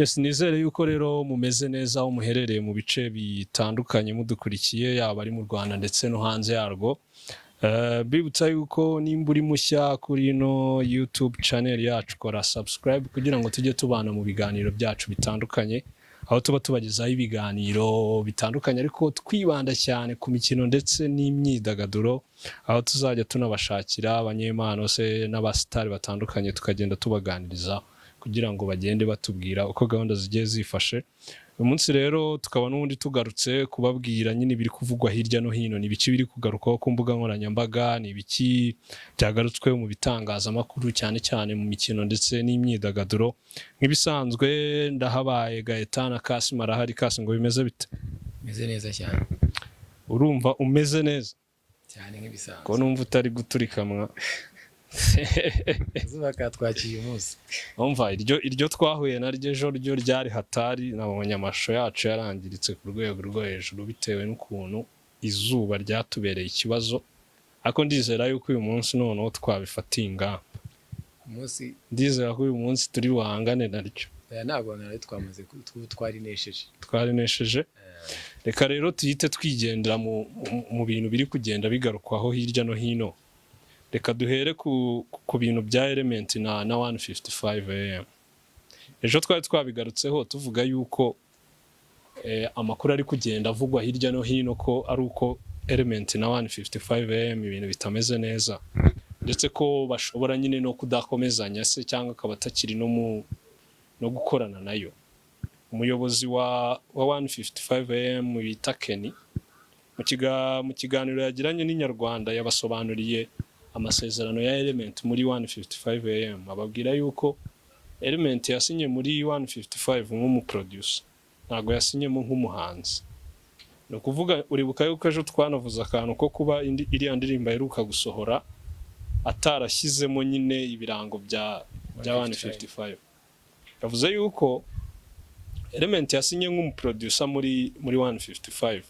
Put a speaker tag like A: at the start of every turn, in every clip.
A: Yes, nizere yuko rero mumeze neza aho muherereye mu bice bitandukanye mudukurikiye yaba ari mu Rwanda ndetse no hanze yarwo. Bibutsa yuko nimba uri mushya kuri ino YouTube channel yacu, kora subscribe kugira ngo tujye tubana mu biganiro byacu bitandukanye, aho tuba tubagezaho ibiganiro bitandukanye ariko twibanda cyane ku mikino ndetse n'imyidagaduro, aho tuzajya tunabashakira abanyempano se n'abasitari batandukanye tukagenda tubaganiriza kugira ngo bagende batubwira uko gahunda zigiye zifashe. Uyu munsi rero tukaba n'ubundi tugarutse kubabwira nyine biri kuvugwa hirya no hino, ni ibiki biri kugarukaho ku mbuga nkoranyambaga, ni ibiki byagarutswe mu bitangazamakuru cyane cyane mu mikino ndetse n'imyidagaduro. Nk'ibisanzwe ndahabaye Gaetana Kassim arahari. Kassim, ngo bimeze bite?
B: Meze neza cyane.
A: Urumva umeze neza
B: cyane nk'ibisanzwe?
A: Ko numva utari guturikamwa.
B: Zuba katwakiye umunsi.
A: Umva iryo twahuye naryo ejo ryo ryari hatari, nabonye amashusho yacu yarangiritse ku rwego rwo hejuru bitewe n'ukuntu izuba ryatubereye ikibazo, ariko ndizera yuko uyu munsi noneho twabifatiye ingamba.
B: Umunsi
A: Ndizera ko uyu munsi turi buhangane naryo.
B: ntabwo nari twamaze twarinesheje.
A: Twarinesheje. Reka rero tuyite twigendera mu bintu biri kugenda bigarukwaho hirya no hino. Reka duhere ku bintu bya Element na 155am. Ejo twari twabigarutseho tuvuga yuko amakuru ari kugenda avugwa hirya no hino ko ari uko Element na 155am ibintu bitameze neza, ndetse ko bashobora nyine no kudakomezanya se cyangwa akaba atakiri no gukorana nayo. Umuyobozi wa 155am bita Kenny mu kiganiro yagiranye n'Inyarwanda yabasobanuriye amasezerano ya Element muri 155am, ababwira yuko Element yasinye muri 155 nk'umuproducer, ntago yasinyemo nk'umuhanzi. No kuvuga uribuka yuko ejo twanavuze akantu ko kuba iriya ndirimbo aheruka gusohora atarashyizemo nyine ibirango bya 155. Yavuze yuko Element yasinye nk'umuproducer muri 155,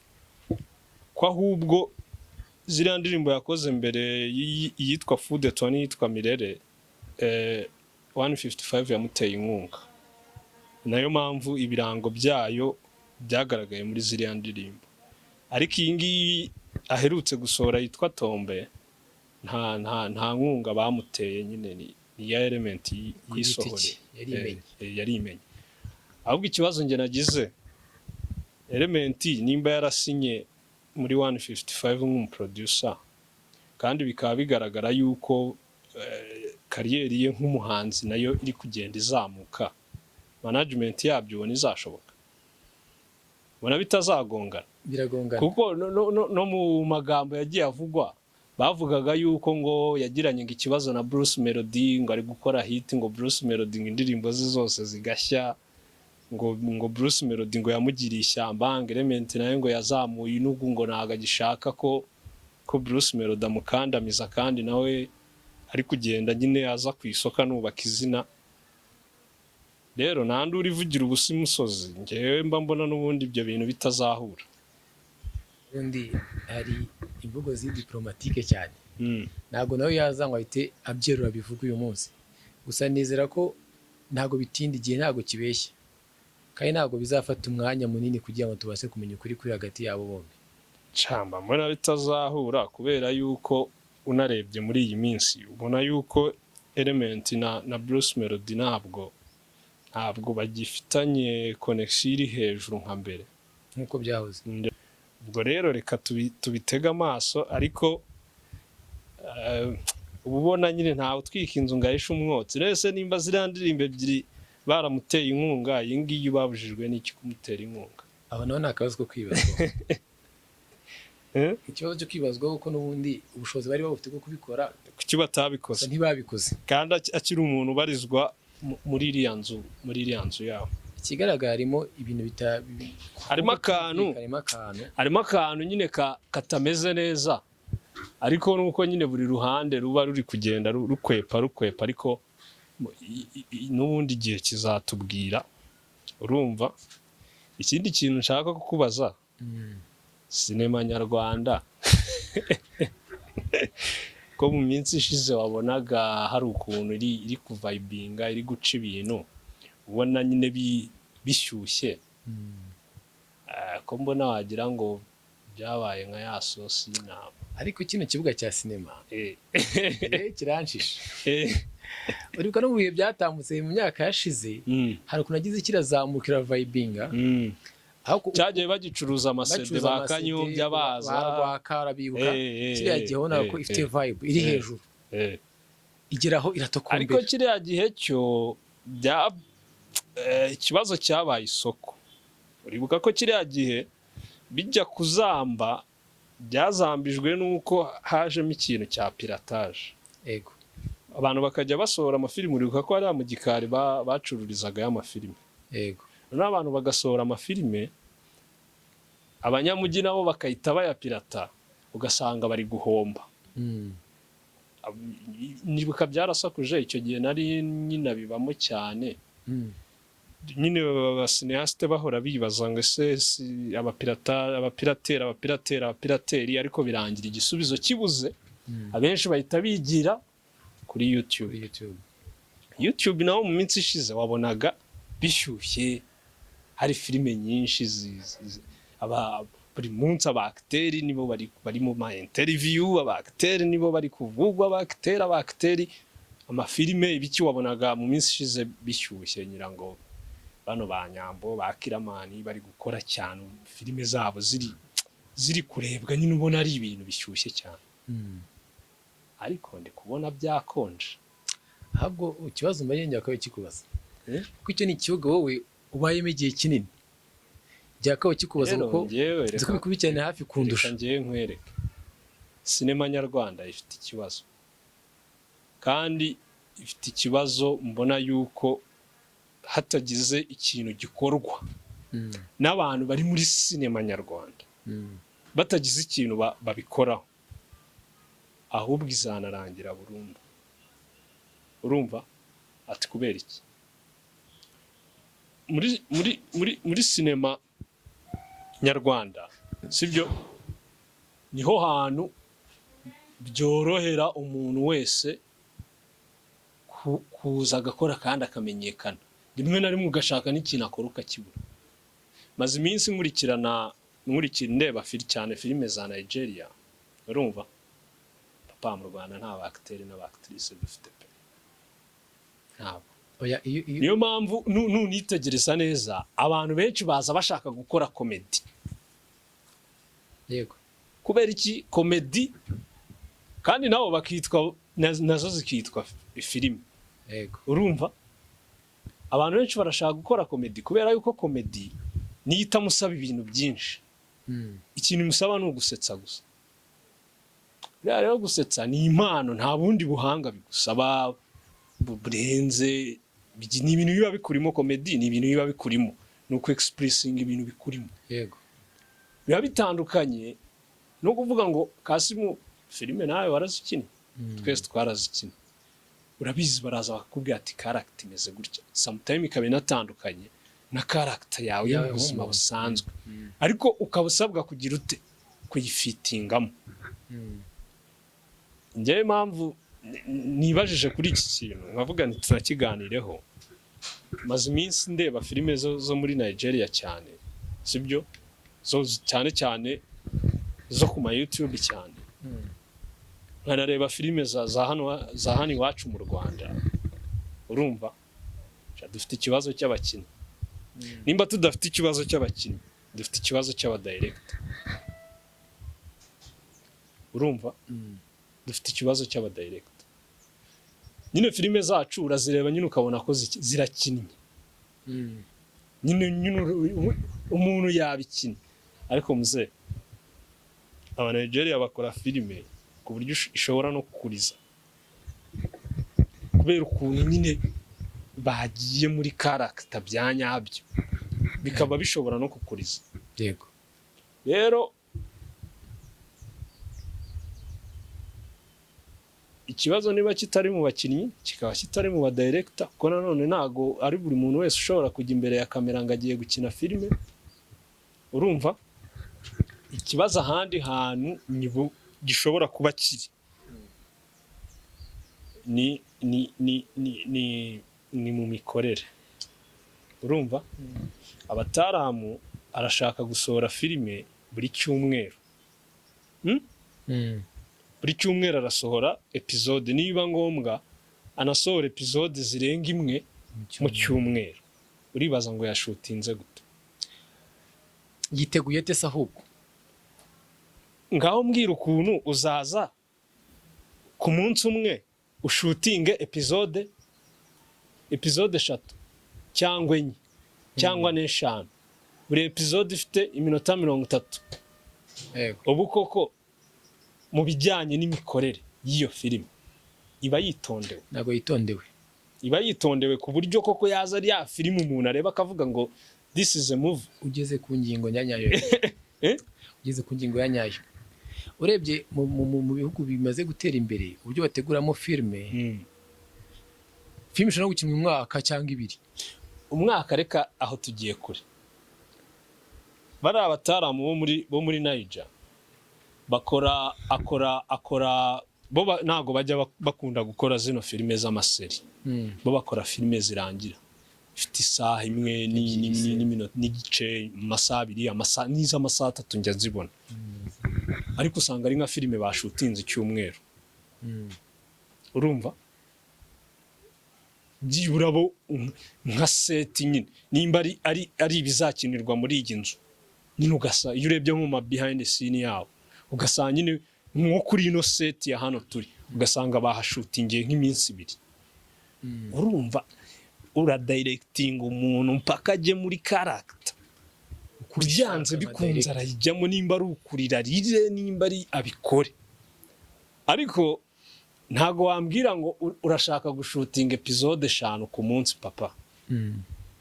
A: ko ahubwo ziriya ndirimbo yakoze mbere yitwa Fudeto n'iyitwa Mirere, 155 yamuteye inkunga, nayo mpamvu ibirango byayo byagaragaye muri ziriya ndirimbo. Ariko iyi ngiyi aherutse gusohora yitwa Tombe, nta nkunga bamuteye, nyine ni ya Element yisohore, yari imenye. Ahubwo ikibazo nge nagize, Element nimba yarasinye muri 155 nk'umuproducer kandi bikaba bigaragara yuko kariyeri ye nk'umuhanzi nayo iri kugenda izamuka, management yabyo ubona izashoboka? Ubona bitazagongana?
B: Biragongana
A: kuko no mu magambo yagiye avugwa bavugaga yuko ngo yagiranye ikibazo na Bruce Melody, ngo ari gukora hit, ngo Bruce Melody indirimbo ze zose zigashya, ngo Bruce Melody ngo yamugiriye ishyamba, Element nayo ngo yazamuye inugu, ngo ntago agishaka ko Bruce Melody amukandamiza kandi nawe ari kugenda nyine aza ku isoko nubaka izina. Rero nandi urivugira ubusa imusozi, ngewe mba mbona n'ubundi ibyo bintu bitazahura.
B: ubundi hari imvugo diplomatique cyane. Ntago nawe yazangwa ahite abyerura bivuga uyu munsi, gusa nizera ko ntago bitinda igihe, ntago kibeshya kandi ntago bizafata umwanya munini kugira ngo tubase kumenya ukuri kuri hagati yabo bombi.
A: Chamba mbona bitazahura kubera yuko unarebye muri iyi minsi ubona yuko Element na Bruce Melody ntabwo bagifitanye connection iri hejuru nka mbere
B: nkuko byahoze.
A: Ubwo rero reka tubitega amaso, ariko ubona nyine ntawe utwika inzu ngahisha umwotsi. Rese nimba ziriya ndirimbo ebyiri baramuteye inkunga, iyi ngiyi babujijwe n'iki kumutera inkunga?
B: Aba naho nakabazo ko kwibazwa. Ikibazo cyo kwibazwa uko n'ubundi ubushobozi bari bafite bwo kubikora,
A: kuki batabikoze?
B: Ntibabikoze
A: kandi akiri umuntu barizwa muri iriya nzu yabo.
B: Ikigaragara harimo ibintu
A: harimo akantu nyine katameze neza, ariko nuko nyine buri ruhande ruba ruri kugenda rukwepa, ariko n'ubundi gihe kizatubwira. Urumva ikindi kintu nshaka kukubaza, sinema nyarwanda ko mu minsi ishize wabonaga hari ukuntu iri kuvibinga, iri guca ibintu, ubona nyine bishyushye ko mbona wagira ngo byabaye nka ya sosi y'intama.
B: ariko kino kibuga cya sinema kiranshisha. uribuka no mu bihe byatambutse mu myaka yashize hari ukuntu agize kirazamuka kiravayibinga,
A: cyagiye bagicuruza amasede ba Kanyombya baza
B: rwakara bibuka kiriya gihe ubona ko ifite vibe iri hejuru igeraho iratokombera.
A: ariko kiriya gihe cyo ikibazo cyabaye isoko. uribuka ko kiriya gihe bijya kuzamba byazambijwe n'uko hajemo ikintu cya piratage.
B: Yego.
A: Abantu bakajya basohora amafilimi. uribuka ko hariya mu gikari bacururizagayo amafilimi.
B: Yego.
A: noneho abantu bagasohora amafilime, abanyamujyi nabo bakahita bayapirata, ugasanga bari guhomba. Nibuka byarasakuje icyo gihe nari nyine bibamo cyane. nyine abasineyasite bahora bibaza ngo ese abapirateri ariko birangira igisubizo kibuze. abenshi bahita bigira kuri YouTube naho mu minsi ishize wabonaga bishyushye, hari filime nyinshi buri munsi abakiteri nibo bari mu ma interview, abakiteri nibo bari kuvugwa, abakiteri amafilime ibiki wabonaga mu minsi ishize bishyushye. nyirango bano ba Nyambo ba Kiramani bari gukora cyane filime zabo ziri kurebwa, nyine ubona ari ibintu bishyushye cyane. ariko ndi kubona byakonje.
B: ahubwo ikibazo mbayenge akawe kikubaza kuko icyo ni ikibuga wowe ubayemo igihe kinini, byakawe kikubaza kuko nzi bikubikirane hafi kundusha.
A: ngiye nkwereke sinema nyarwanda ifite ikibazo, kandi ifite ikibazo mbona yuko hatagize ikintu gikorwa n'abantu bari muri sinema nyarwanda batagize ikintu babikoraho, ahubwo izanarangira burundu. urumva ati kubera iki? muri sinema nyarwanda sibyo niho hantu byorohera umuntu wese kuza agakora kandi akamenyekana. rimwe na rimwe ugashaka n'ikintu akora ukakibura. maze iminsi nkurikira ndeba cyane filime za Nigeria. urumva papa mu Rwanda nta bakiteri n'abakitrise dufite pe, ntabwo. niyo mpamvu nunitegereza neza abantu benshi baza bashaka gukora komedi.
B: Yego.
A: kubera iki komedi? kandi nabo bakitwa nazo zikitwa filime.
B: Yego.
A: urumva abantu benshi barashaka gukora komedi kubera yuko komedi niyo itamusaba ibintu byinshi. ikintu imusaba ni ugusetsa gusa. rero gusetsa ni impano, nta bundi buhanga bigusaba burenze. ni ibintu biba bikurimo. komedi ni ibintu biba bikurimo, ni uku expressing ibintu bikurimo.
B: Yego.
A: biba bitandukanye no kuvuga ngo Kasimu filime nawe warazikina, twese twarazikina. urabizi baraza bakakubwira ati character imeze gutya, sometime ikaba inatandukanye na character yawe mu buzima busanzwe, ariko ukaba usabwa kugira ute kuyifitingamo. njyewe impamvu nibajije kuri iki kintu nkavuga nti turakiganireho. maze iminsi ndeba filime zo muri Nigeria cyane, sibyo cyane zo ku ma YouTube cyane. nkanareba filime za hano iwacu mu Rwanda. urumva dufite ikibazo cy'abakinnyi. nimba tudafite ikibazo cy'abakinnyi, dufite ikibazo cy'abadirector. urumva dufite ikibazo cy'abadirector. nyine filime zacu urazireba nyine ukabona ko zirakinnye. nyine umuntu yabikina, ariko muze aba Nigeria bakora filime ku buryo ishobora no kukuriza, kubera ukuntu nyine bagiye muri character bya nyabyo, bikaba bishobora no kukuriza.
B: Yego.
A: rero ikibazo niba kitari mu bakinnyi kikaba kitari mu badirector, kuko nanone ntago ari buri muntu wese ushobora kujya imbere ya kamera ngo agiye gukina filime. urumva ikibazo ahandi hantu gishobora kuba kiri ni mu mikorere. urumva Abataramu arashaka gusohora filime buri cyumweru. Buri cyumweru arasohora episode, niba ngombwa anasohora episode zirenga imwe mu cyumweru. Uribaza ngo yashutinze gute?
B: Yiteguye te se ahubwo?
A: Ngaho mbwira ukuntu uzaza ku munsi umwe ushutinge episode 3 cyangwa 4 cyangwa 5. Buri episode ifite iminota 30. Ubu koko mu bijyanye n'imikorere y'iyo filime iba yitondewe?
B: Ntabwo yitondewe.
A: Iba yitondewe ku buryo koko yaza ari ya filime umuntu areba akavuga ngo this is a movie.
B: Ugeze ku ngingo nyanyayo. Ugeze ku ngingo yanyayo. Urebye mu bihugu bimaze gutera imbere uburyo bateguramo filime, filime ishobora gukinwa umwaka cyangwa 2.
A: Umwaka reka aho tugiye kure. Bari Abataramu bo muri Niger akora bo ntago bajya bakunda gukora zino filime z'amaseri. Bo bakora filime zirangira ifite isaha imwe n'iminota n'igice, amasaha 2, n'iz'amasaha 3 njya zibona. Ariko usanga ari nka filime bashutinze icyumweru. Urumva byibura bo nka seti nyine nimba ari ibizakinirwa muri iyi nzu nyine, ugasa iyo urebye nko ma behind the scene yawo ugasanga nyine nko kuri ino seti ya hano turi ugasanga bahashutingiye nk'iminsi 2. Urumva uradirecting umuntu mpaka aje muri character, byanze bikunze arayijyamo, nimba ari ukurira rire, nimba ari abikore. Ariko ntago wambwira ngo urashaka gushutinga episode 5 ku munsi papa,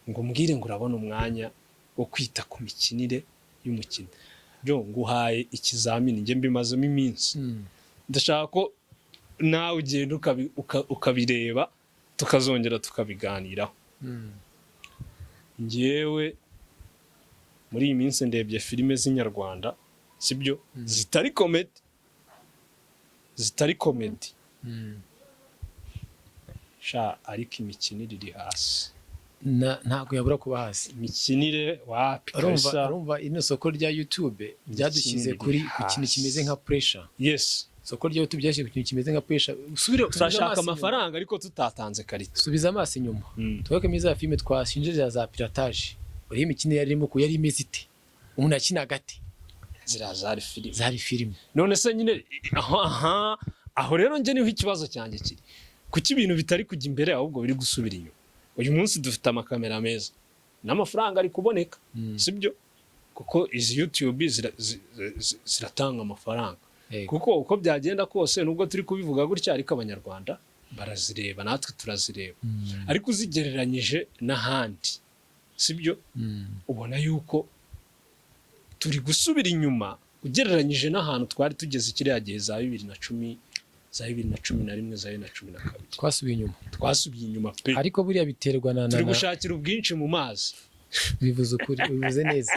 A: ngo mbwire ngo urabona umwanya wo kwita ku mikinire y'umukino. Byo nguhaye ikizamini nge mbimazemo iminsi. Ndashaka ko nawe ugenda ukabireba tukazongera tukabiganiraho. Ngewe muri iyi minsi ndebye filime z'inyarwanda, sibyo zitari comedy. Ariko imikinire iri hasi.
B: Ntago yabura kuba hasi.
A: Imikinire wapi?
B: Urumva ino soko rya YouTube byadushyize kuri ikintu kimeze nka pressure.
A: Yes.
B: Soko rya YouTube byashyize ku kintu kimeze nka pressure.
A: Turashaka amafaranga ariko tutatanze karita.
B: Subiza amaso inyuma. Tweke miza filime twashinjira za piratage. Uri imikinire yarimo ko yari imeze ite? Umuntu akina gati. Zari filime. None
A: se nyine aho rero nje niho ikibazo cyanjye kiri. Kuki ibintu bitari kujya imbere ahubwo biri gusubira inyuma? Uyu munsi dufite amakamera meza n'amafaranga ari kuboneka, sibyo? Kuko izi YouTube ziratanga amafaranga. Kuko uko byagenda kose nubwo turi kubivuga gutya, ariko abanyarwanda barazireba, natwe turazireba. Ariko uzigereranyije n'ahandi, sibyo? Ubona yuko turi gusubira inyuma ugereranyije n'ahantu twari tugeze kiriya gihe za 2010, za 2011, za 2012. Twasubiye inyuma pe.
B: Ariko buriya biterwa na
A: turi gushakira ubwinshi mu mazi.
B: Bivuze ukuri, bivuze neza.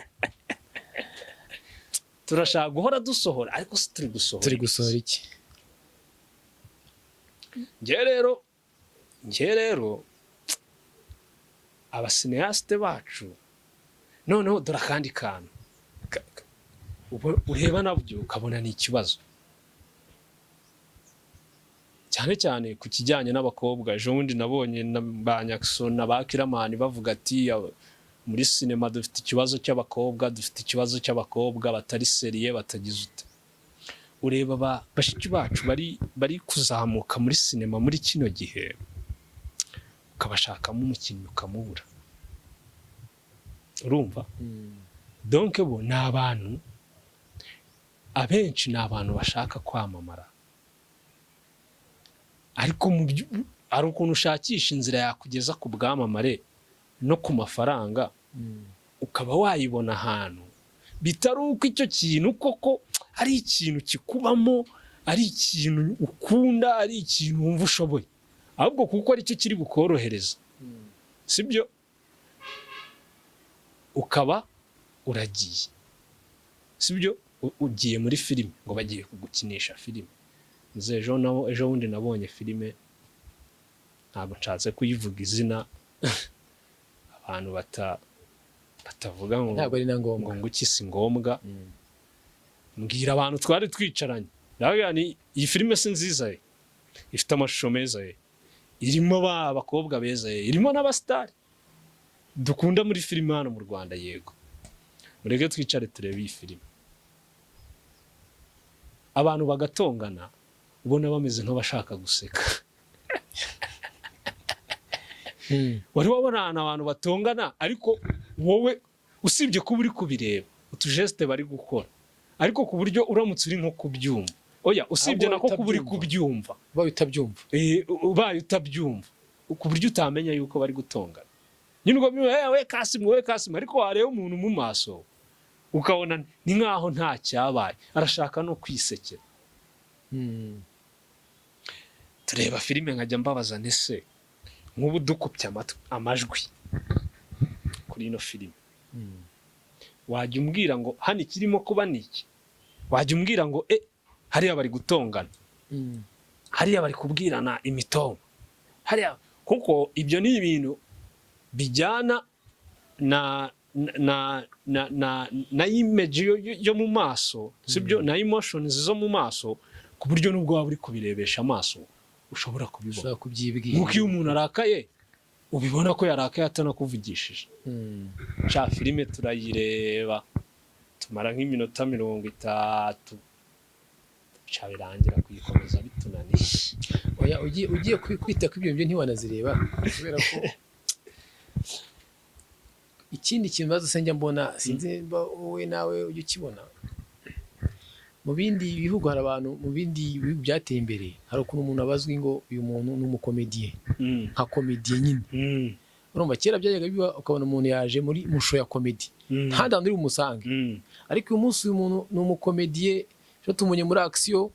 A: Turashaka guhora dusohora, ariko si turi gusohora
B: iki?
A: Nge rero abasineaste bacu noneho dore akandi kantu ureba nabyo ukabona ni ikibazo, cyane cyane ku kijyanye n'abakobwa. Ejo bundi nabonye ba Nyackson na ba Kiramani bavuga ati muri sinema dufite ikibazo cy'abakobwa batari seriye, batagize ute. Ureba bashiki bacu bari kuzamuka muri sinema muri kino gihe, ukabashakamo umukinnyi ukamubura. Urumva? Donc bo ni abantu abenshi, ni abantu bashaka kwamamara, ariko ari ukuntu ushakisha inzira yakugeza ku bwamamare no ku mafaranga, ukaba wayibona ahantu bitari uko icyo kintu koko ari ikintu kikubamo, ari ikintu ukunda, ari ikintu wumva ushoboye, ahubwo kuko ari cyo kiri bukorohereza, sibyo? Ukaba uragiye, sibyo? Ugiye muri filime ngo bagiye kugukinisha filime. Ejo bundi nabonye filime, ntabwo nshatse kuyivuga izina, abantu batavuga ngo
B: ntabwo ari na ngombwa
A: ngo iki si ngombwa. Mbwira abantu twari twicaranye ndavuga ni iyi filime si nziza ye, ifite amashusho meza ye, irimo abakobwa beza ye, irimo n'abasitari dukunda muri filime hano mu Rwanda. Yego, mureke twicare turebe iyi filime. Abantu bagatongana ubona bameze nk'abashaka guseka. Wari wabona abantu batongana ariko wowe usibye kuba uri kubireba utujeste bari gukora, ariko ku buryo uramutse uri nko kubyumva, oya usibye nako kuba uri kubyumva
B: ubaye utabyumva,
A: ubaye utabyumva ku buryo utamenya yuko bari gutongana. Nyine ubwo we Kasimu, ariko wareba umuntu mu maso ukabona ni nkaho nta cyabaye, arashaka no kwisekera. Tureba filime nkajya mbabaza nese nk'ubu dukupye amajwi kuri ino filime, wajya umbwira ngo hano ikirimo kuba niki? Wajya umbwira ngo hariya bari gutongana, hariya bari kubwirana imitongo, hariya, kuko ibyo ni ibintu bijyana na image yo mu maso, sibyo? Na emotions zo mu maso, ku buryo nubwo waba uri kubirebesha amaso ushobora kubibona,
B: kubyibwira.
A: nk'uko iyo umuntu arakaye ubibona ko yarakaye atanakuvugishije. Cha filime turayireba tumara nk'iminota 30 birangira kuyikomeza bitunaniye.
B: Oya, ugiye kwita ku ibyo ntiwanazireba kubera ko ikindi kibazo senjya mbona, sinzi wowe nawe ujye ukibona, mu bindi bihugu hari abantu, mu bindi bihugu byateye imbere hari ukuntu umuntu abazwi ngo uyu muntu ni umukomediye, nka komediye nyine. Urumva kera byajyaga biba ukabona umuntu yaje muri musho ya komedi, nta ndandi uri umusange, ariko uyu munsi uyu muntu ni umukomediye, cyo tumunye muri action,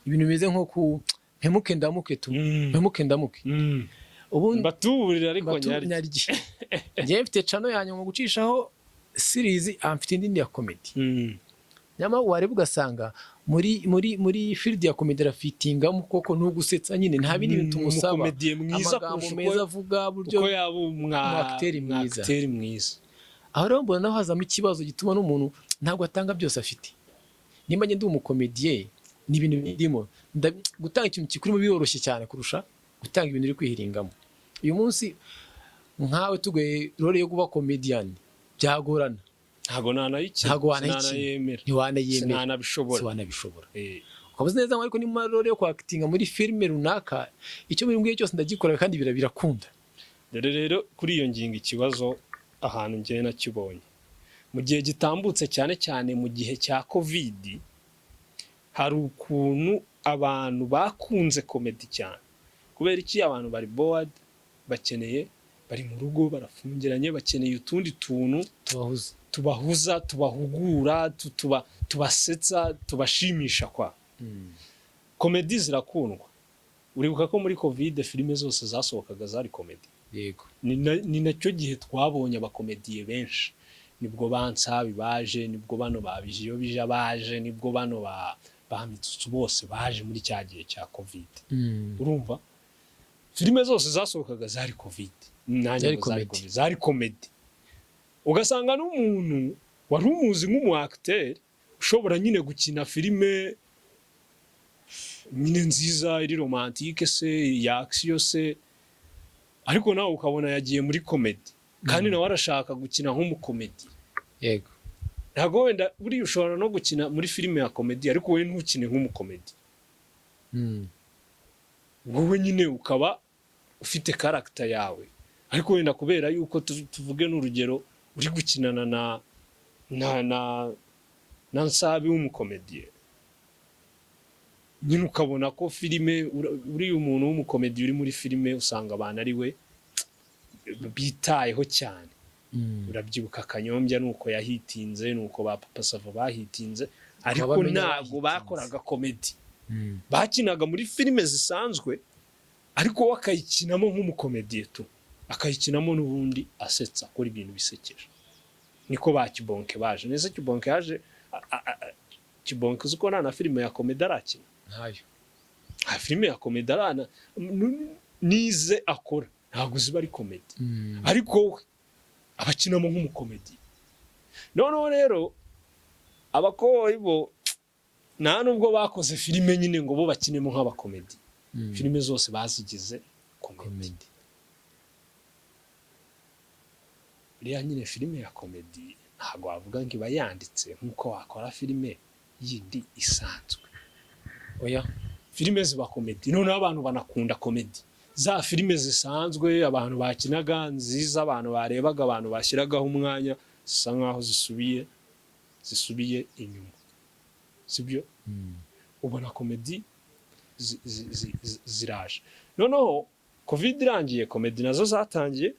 B: ibintu bimeze nko ku mpemuke ndamuke ubu
A: mbatuburira ariko
B: nyaryi ngiye mfite channel yanyu ngo gucishaho series, amfite indi ya comedy. Nyama wareba ugasanga muri field ya comedy rafitingamo koko n'ugusetsa nyine, nta bindi bintu tumusaba, amagambo meza avuga buryo
A: uko yaba
B: umwacteur
A: mwiza.
B: Aho rero mbona naho hazamo ikibazo gituma n'umuntu ntabwo atanga byose afite. Nimba ngende umukomediye ni ibintu birimo gutanga ikintu kikurimo biroroshye cyane kurusha gutanga ibintu uri kwihiringamo. Uyu munsi nkawe tugoye role yo kuba comedian byagorana,
A: ntago nanayemera,
B: ntiwanabishobora. Ukabuze neza ariko ni role yo kwactinga muri filime runaka, icyo buri mbwiye cyose ndagikora kandi birakunda.
A: Rero kuri iyo ngingo ikibazo ahantu ngiye nakibonye mu gihe gitambutse, cyane cyane mu gihe cya covid, hari ukuntu abantu bakunze komedi cyane. Kubera iki? Abantu bari bored, bakeneye, bari mu rugo barafungiranye, bakeneye utundi tuntu tubahuza, tubahugura, tubasetsa, tubashimisha kwa. Komedi zirakundwa. Uribuka ko muri covid filime zose zasohokaga zari komedi.
B: Yego,
A: ni nacyo gihe twabonye abakomediye benshi. Nibwo Bansabi baje, nibwo bano babijiyo bija baje, nibwo bano bamitutsu bose baje muri cya gihe cya covid. Urumva filime zose zasohokaga zari covid, zari komedi. Ugasanga n'umuntu wari umuzi nk'umuacteur ushobora nyine gukina filime nyine nziza, iri romantique se, ya action se, ariko nawe ukabona yagiye muri komedi, kandi nawe arashaka gukina nk'umukomedi.
B: Yego,
A: ntago wenda buri ushobora no gukina muri filime ya komedi ariko we ntukine nk'umukomedi. Wowe nyine ukaba ufite character yawe, ariko wenda kubera yuko tuvuge n'urugero uri gukinana na Nsabi w'umukomediye, nyine ukabona ko filime uri umuntu w'umukomedi uri muri filime usanga abantu ari we bitayeho cyane. Urabyibuka Kanyombya nuko yahitinze, nuko ba Papa Sava bahitinze, ariko ntago bakoraga komedi. Bakinaga muri filime zisanzwe, ariko wakayikinamo nk'umukomediye tu, akayikinamo n'ubundi asetsa, akora ibintu bisekeje. Niko ba Kibonke baje. Neza Kibonke yaje, Kibonke uzi ko nta filime ya komedi arakina.
B: ntayo
A: filime ya komedi arana nize akora, ntabwo ziba ari komedi. Ariko abakinamo nk'umukomedi. Noneho rero abakoboyi bo nta nubwo bakoze filime nyine ngo bo bakinemo nk'abakomedi. Filime zose bazigize komedi. Buriya nyine filime ya komedi ntabwo wavuga ngo iba yanditse nk'uko wakora filime yindi isanzwe. Oya, filime ziba komedi. Noneho abantu banakunda komedi. Za filime zisanzwe abantu bakinaga nziza, abantu barebaga, abantu bashyiragaho umwanya, zisa nkaho zisubiye inyuma. Sibyo? Ubona komedi ziraje. Noneho covid irangiye, komedi nazo zatangiye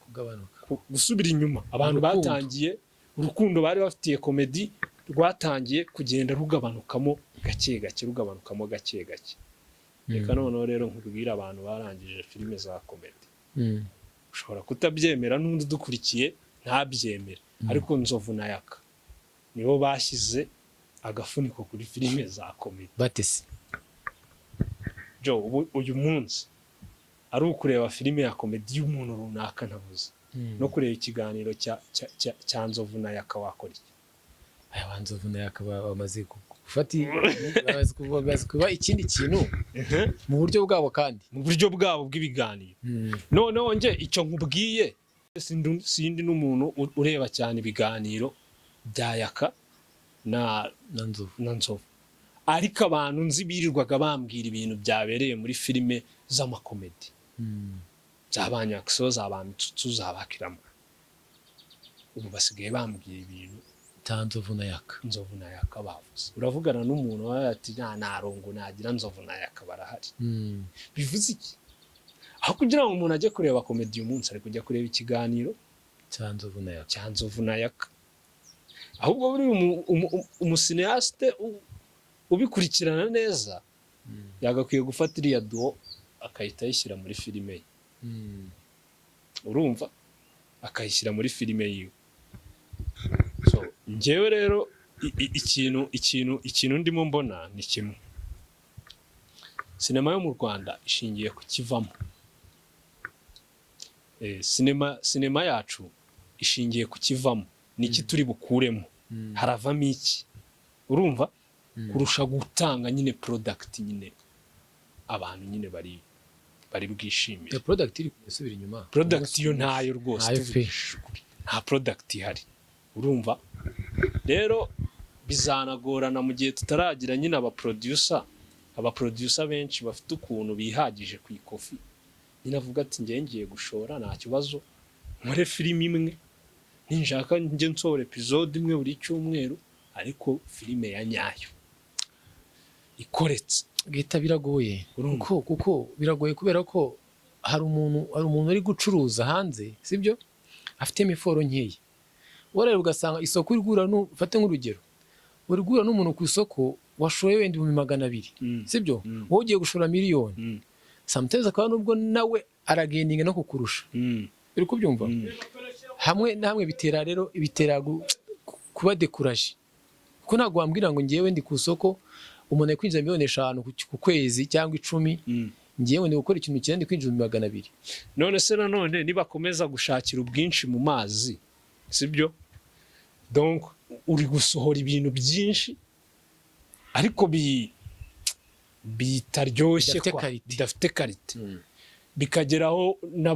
B: kugabanuka,
A: gusubira inyuma. Abantu batangiye urukundo bari bafitiye komedi rwatangiye kugenda rugabanukamo gake gake. Reka noneho rero nkubwira abantu barangije filime za komedi. Ushobora kutabyemera, n'undi dukurikiye ntabyemere, ariko Nzovu na Yaka nibo bashyize agafuniko kuri filime za komedi.
B: Batese
A: Jo, uyu munsi ari ukureba filime ya komedi y'umuntu runaka ntabuze, no kureba ikiganiro cya Nzovu na Yaka wakora iki?
B: Aya Nzovu na Yaka bamaze gufata kuba ikindi kintu mu buryo bwabo, kandi
A: mu buryo bwabo bw'ibiganiro. Noneho nge icyo nkubwiye, sindi n'umuntu ureba cyane ibiganiro bya Yaka na Nzovu, ariko abantu nzi birirwaga bambwira ibintu byabereye muri filime z'amakomedi z'abanyakso, z'abamitsutsu, z'abakirama. Ubu basigaye bambwira ibintu
B: Nzovu
A: na Yaka bavuze. Uravugana n'umuntu ati narongo nagira Nzovu na Yaka barahari. Bivuze iki? Aho kugira ngo umuntu ajye kureba komedi uyu munsi, ari kujya kureba ikiganiro
B: cya Nzovu
A: na Yaka. Ahubwo buri umusineaste ubikurikirana neza yagakwiye gufata iriya duo akayita ayishyira muri filime ye. Urumva? Akayishyira muri filime yiwe. So njyewe rero ikintu ndimo mbona ni kimwe. Sinema yo mu Rwanda ishingiye ku kivamo. Sinema yacu ishingiye ku kivamo. Niki turi bukuremo? Haravamo iki? Urumva? Kurusha gutanga nyine product nyine abantu nyine bari bwishimire.
B: Product iri gusubira inyuma.
A: Product yo ntayo rwose. Nta product ihari. Urumva? Rero bizanagorana mu gihe tutaragira nyine abaproducer benshi bafite ukuntu bihagije ku ikofi. Nyine avuga ati ngiye gushora nta kibazo, nkore filime imwe, ninshaka nje nsohora episode imwe buri cyumweru, ariko filime ya nyayo ikoretse.
B: Gita biragoye kuko biragoye kubera ko hari umuntu ari gucuruza hanze, sibyo? Afite imiforo nkeya. Warare ugasanga isoko irigura fate nk'urugero. Urigura n'umuntu ku isoko washoye wenda 200,000, sibyo? Wowe ugiye gushora miliyoni. Sometimes akaba nubwo nawe aragendinga no kukurusha. Uri kubyumva? Hamwe bitera kuba dekuraje. Kuko ntabwo wambwira ngo ngiyewe ndi ku isoko umuntu ari kwinjiza 5,000 ku kwezi cyangwa 10, ngiyewe ndi gukora ikintu cyane ndi kwinjiza 200,000.
A: None se nanone nibakomeza gushakira ubwinshi mu mazi, sibyo? Donc uri gusohora ibintu byinshi ariko bitaryoshye, bidafite karite. Bikageraho na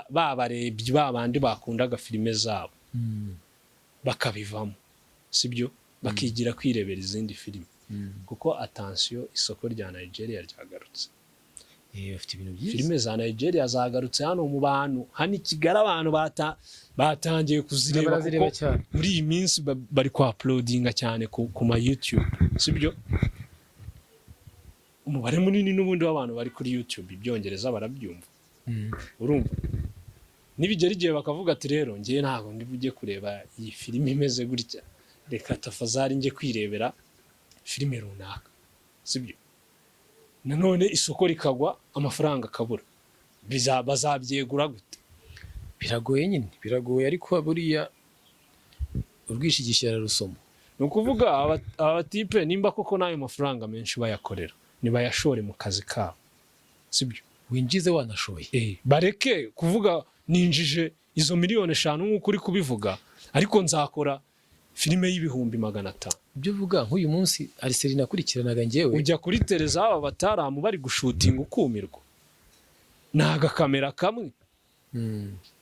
A: babarebye babandi bakundaga filime zabo bakabivamo, sibyo? Bakigira kwirebera izindi filime. Kuko attention, isoko rya Nigeria ryagarutse.
B: Bafite ibintu byiza.
A: Filime za Nigeria zagarutse hano mu bantu, hani Kigali abantu batangiye kuzireba kuko muri iyi minsi bari kwa uploadinga cyane ku ma YouTube, sibyo? Umubare munini n'ubundi w'abantu bari kuri YouTube ibyongereza barabyumva. Urumva? Nibigera igihe bakavuga ati rero ngiye ntago ndibujye kureba iyi filime imeze gutya, reka tafazari nje kwirebera filime runaka, sibyo? Nanone isoko rikagwa, amafaranga akabura. Bazabyegura gute?
B: Biragoye nyine, biragoye, ariko buriya urwishigishyira rusoma.
A: Ni ukuvuga abatipe nimba koko nayo mafaranga menshi bayakorera, nibayashore mu kazi kabo, sibyo?
B: Winjize wanashoye.
A: Bareke kuvuga ninjije izo miliyoni 5 nk'uko uri kubivuga, ariko nzakora filime y'ibihumbi 500.
B: ibyo uvuga nk'uyu munsi hari seri nakurikiranaga njyewe,
A: ujya kuri tereza aba bataramu bari gushutinga ukumirwa, ni agakamera kamwe,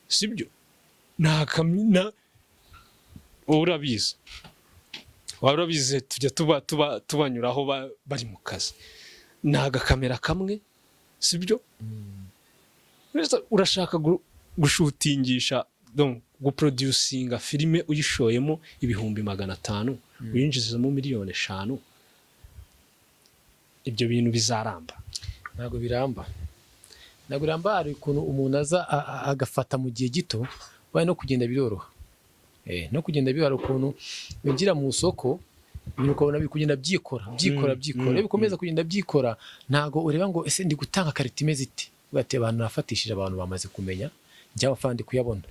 A: sibyo? Nta kamina urabizi, warabize tujya tubanyuraho bari mu kazi, ni agakamera kamwe, sibyo? Urashaka gushutingisha, donc guproducinga filime uyishoyemo ibihumbi 500, uyinjizemo miliyoni 5, ibyo bintu bizaramba?
B: ntabwo biramba. Hari ukuntu umuntu aza agafata mu gihe gito, waye no kugenda biroroha. No kugenda bihara ukuntu winjira mu soko, ibintu ukabona biri kugenda byikora. Iyo bikomeza kugenda byikora, ntago ureba ngo ese ndi gutanga karite imeze ite. Ugate abantu nafatishije, abantu bamaze kumenya njya bafandi kuyabona.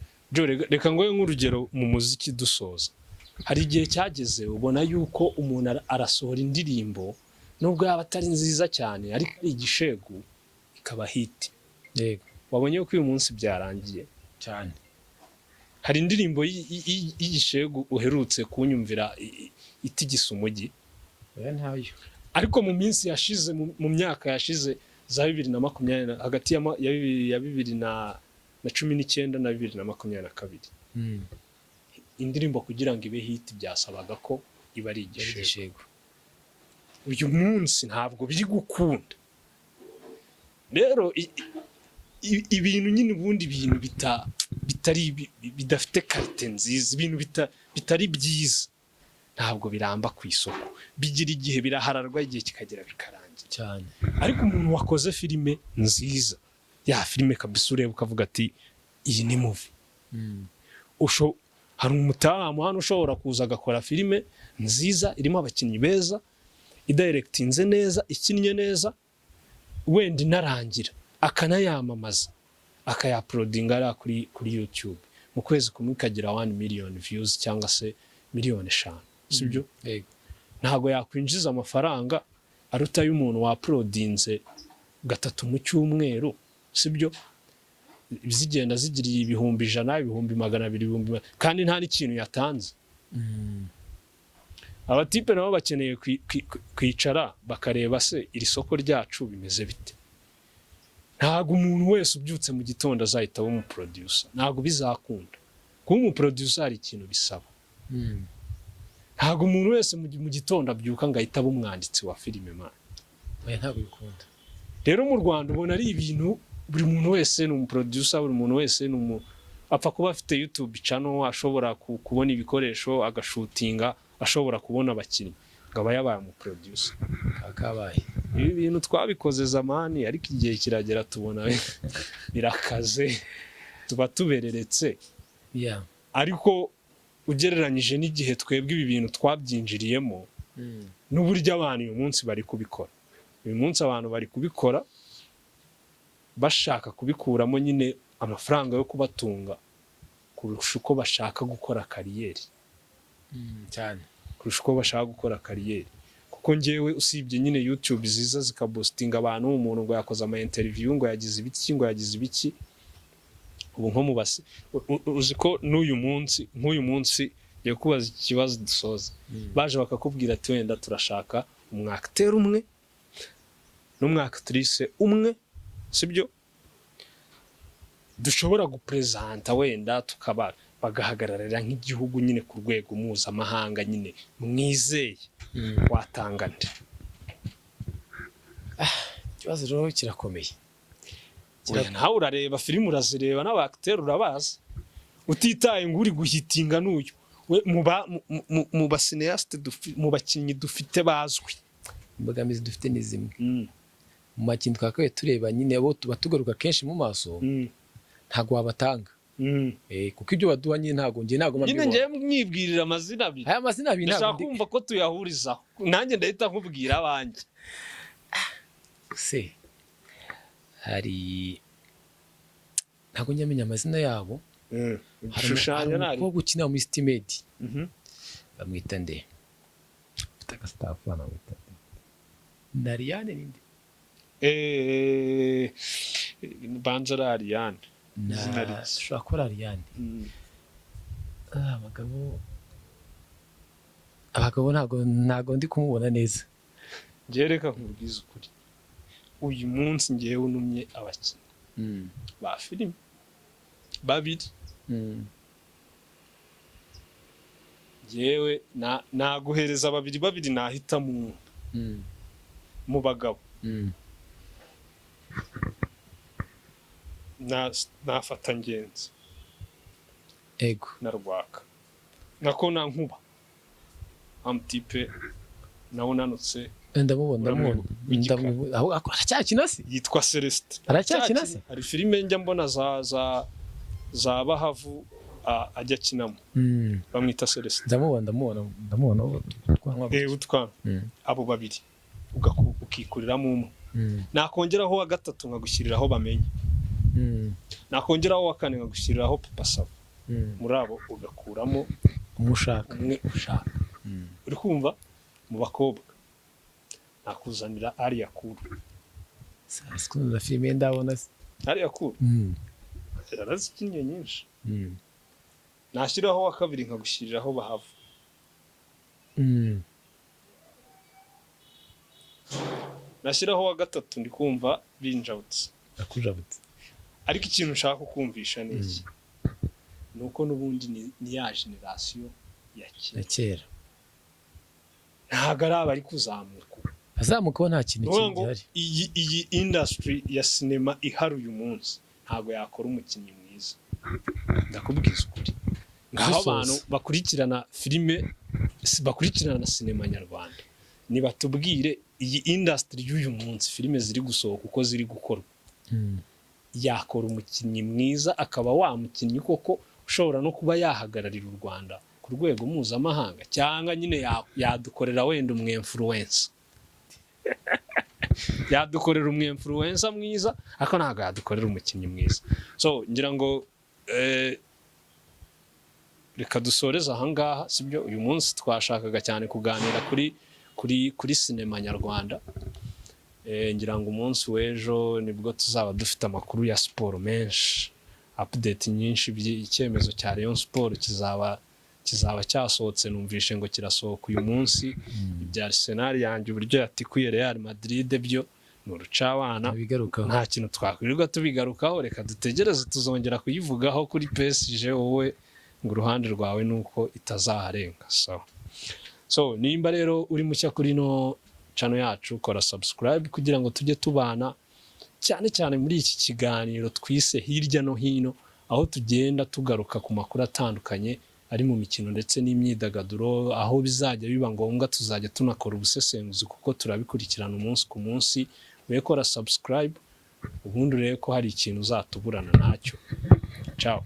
A: Reka ngoye nk'urugero mu muziki dusoza. Hari igihe cyageze ubona yuko umuntu arasohora indirimbo nubwo yaba atari nziza cyane, ariko ari igishegu ikaba hit.
B: Yego,
A: wabonye ko uyu munsi byarangiye
B: cyane.
A: Hari indirimbo y'igishegu uherutse kunyumvira itigisa umujyi?
B: Oya, ntayo.
A: Ariko mu minsi yashize, mu myaka yashize za 2020, hagati ya 2019 na 2022, indirimbo kugira ngo ibe hit byasabaga ko iba ari igishegu. Uyu munsi ntabwo biri gukunda. Rero ibintu nyine ubundi bintu bidafite karite nziza, ibintu bitari byiza, ntabwo biramba ku isoko. Bigira igihe birahararwa, igihe kikagera bikarangira
B: cyane.
A: Ariko umuntu wakoze filime nziza, ya filime kabisa ureba ukavuga ati iyi ni movie, hari umutaramu hano ushobora kuza agakora filime nziza irimo abakinnyi beza, idirectinze neza, ikinnye neza, wenda inarangira akanayamamaza, akayaprodinga kuri YouTube, mu kwezi kumwe kagira 1 million views cyangwa se miliyoni 5, sibyo? Ntago yakwinjiza amafaranga aruta y'umuntu waprodinze 3 mu cyumweru, sibyo? Bizigenda zigiriye ibihumbi 100, ibihumbi 200, kandi nta n'ikintu yatanze. Abatipe nabo bakeneye kwicara bakareba se iri soko ryacu bimeze bite. Ntago umuntu wese ubyutse mu gitondo azahita aba umuproducer, ntago bizakunda. Kuba umuproducer hari ikintu bisaba. Ntago umuntu wese mu gitondo abyuka ngo ahita aba umwanditsi wa filime man.
B: Oya, ntago bikunda.
A: Rero mu Rwanda ubona ari ibintu buri muntu wese ni umuproducer, buri muntu wese ni apfa kuba afite YouTube channel, ashobora kubona ibikoresho agashutinga, ashobora kubona abakinnyi, ngaba yabaye umuproducer.
B: Akabaye
A: ibi bintu twabikoze zamani, ariko igihe kiragera tubona birakaze, tuba tubereretse. Ariko ugereranyije n'igihe twebwe ibi bintu twabyinjiriyemo, n'uburyo abantu uyu munsi bari kubikora. Uyu munsi abantu bari kubikora bashaka kubikuramo nyine amafaranga yo kubatunga, kurusha uko bashaka gukora kariyeri
B: cyane,
A: kurusha uko bashaka gukora kariyeri. Kuko njyewe usibye nyine YouTube ziza zikabostinga abantu, umuntu ngo yakoze ama interview, ngo yagize ibiki, ubu nko mubase uzi ko nk'uyu munsi yo kubaza ikibazo dusoza, baje bakakubwira ati wenda turashaka umwacteur umwe n'umwactrice umwe, sibyo? Dushobora gupresenta wenda tukaba bagahagararira nk'igihugu nyine ku rwego mpuzamahanga, nyine mwizeye watanga nde?
B: Ikibazo rero kirakomeye.
A: Nawe urareba filime, urazireba n'abacteur urabaza, utitaye ngo uri guhitinga n'uyu. We mu basineaste mu bakinnyi dufite bazwi,
B: imbogamizi dufite ni zimwe. Mu makintu twakabaye tureba nyine abo tuba tugaruka kenshi mu maso, ntago wabatanga. Kuko ibyo baduha nyine ntago mabibona.
A: Nyine ngiye mwibwirira amazina abiri.
B: Aya mazina abiri
A: ntabwo kumva ko tuyahurizaho. Nanjye ndahita nkubwira abanjye.
B: Se hari ntago nyamenya amazina yabo.
A: Shushanya nari
B: ko gukina muri Stimedi. Bamwita nde? Utaka staff bamwita Nariane ninde?
A: Banzara Ariane. Izina rye.
B: ushobora kuba ari Ariane. Abagabo ntago ndi kumubona neza.
A: Njyewe reka nkubwize ukuri, uyu munsi ngewe unumye abakinnyi ba filime babiri, njyewe naguhereza babiri nahita mu bagabo, nafata Ngenzi
B: ego
A: na Rwaka nako na Nkuba, amutipe nawe unanutse,
B: ndamubona aracyakina se?
A: yitwa Celestin.
B: Aracyakina se?
A: Hari filime njya mbona za Bahavu ajya akinamo, bamwita Celestin.
B: ndamubona
A: utwana abo babiri ukikuriramo umwe, nakongeraho wa gatatu nkagushyiriraho Bamenye, nakongeraho wa kane nkagushyiriraho Papa Sava, muri abo ugakuramo umwe ushaka. Uri kumva? Mu bakobwa nakuzanira Ariya Kuru.
B: Sikunda filime ndabona se.
A: Ariya Kuru yarazikinnye nyinshi. Nashyiraho wa kabiri nkagushyiriraho Bahavu. Nashyiraho wa gatatu ndi kumva binjabutse.
B: Nakujabutse.
A: Ariko ikintu nshaka kukumvisha ni iki? Nuko nubundi ni ya generation ya kera. Ntago ari abari kuzamuka.
B: Azamukaho nta kintu gihari.
A: Iyi industry ya sinema ihari uyu munsi ntago yakora umukinnyi mwiza. Ndakubwiza ukuri. Ngaho abantu bakurikirana filime, bakurikirana na sinema nyarwanda, nibatubwire iyi industry y'uyu munsi filime ziri gusohoka uko ziri gukorwa, yakora umukinnyi mwiza, akaba wa mukinnyi koko ushobora no kuba yahagararira u Rwanda ku rwego mpuzamahanga, cyangwa nyine yadukorera wenda umwinfluencer yadukorera umwinfluencer mwiza, ariko ntabwo yadukorera umukinnyi mwiza. So ngira ngo reka dusoreze ahangaha, sibyo? Uyu munsi twashakaga cyane kuganira kuri sinema nyarwanda. Ngira ngo umunsi w'ejo nibwo tuzaba dufite amakuru ya siporo menshi, update nyinshi. Icyemezo cya Rayon Sport kizaba cyasohotse, numvishe ngo kirasohoka uyu munsi. Ibya Arsenal yanjye uburyo yatikuye Real Madrid byo ni urucabana, nta kintu twakwirirwa tubigarukaho. Reka dutegereze, tuzongera kuyivugaho kuri PSG, wowe ngo uruhande rwawe nuko itazaharenga. So nimba rero uri mushya kuri no channel yacu, kora subscribe kugira ngo tujye tubana cyane cyane muri iki kiganiro twise hirya no hino, aho tugenda tugaruka ku makuru atandukanye ari mu mikino ndetse n'imyidagaduro. Aho bizajya biba ngombwa tuzajya tunakora ubusesenguzi kuko turabikurikirana umunsi ku munsi. We kora subscribe ubundi urebe ko hari ikintu uzatuburana nacyo. Ciao.